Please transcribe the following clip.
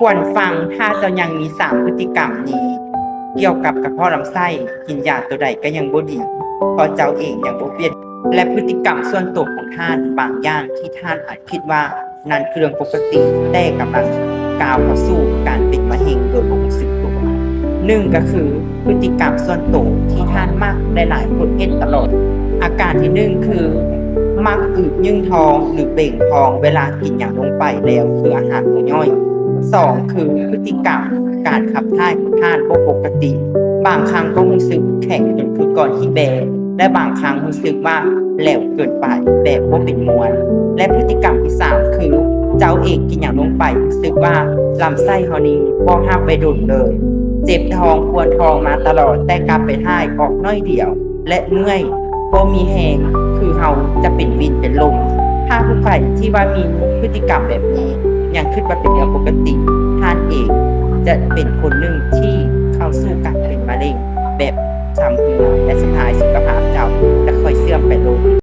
ควรฟังถ้าเจ้ายังมี3พฤติกรรมนี้เกี่ยวกับกระเพาะลำไส้กินยาตัวใดก็ยังบ่ดีเพราะเจ้าเองยังบ่เปลี่ยนและพฤติกรรมส่วนตัวของท่านบางอย่างที่ท่านอาจคิดว่านั่นคือเรื่องปกติแต่กำลังก้าวเข้าสู่การเป็นมะเร็งโดยบ่รู้สึกตัวหนึ่งก็คือพฤติกรรมส่วนตัวที่ท่านมักหลายๆคนเห็นตลอดอาการที่หนึ่งคือมักอึยื่นท้องหรือเบ่งท้องเวลากินอย่างลงไปแล้วคืออาหารบ่ย่อยสองคือพฤติกรรมการขับถ่ายของท่านบ่ปกติบางครั้งก็รู้สึกแข็งจนคือก่อนขี้แบและบางครั้งรู้สึกว่าแหลวเกินไปแบบบ่เป็นมวลและพฤติกรรมที่3คือเจ้าเองกินอย่างลงไปรู้สึกว่าลำไส้เฮานี้บ่ทับไปดุลเลยเจ็บท้องปวดท้องมาตลอดแต่กลับไปถ่ายออกน้อยเดียวและเมื่อยบ่มีแฮงคือเฮาจะเป็นวินเป็นลมถ้าผู้ใครที่ว่ามีพฤติกรรมแบบนี้ยังคิดว่าเป็นเรื่องปกติท่านเองจะเป็นคนหนึ่งที่เข้าสู่การเป็นมะเร็งแบบซ้ำหัว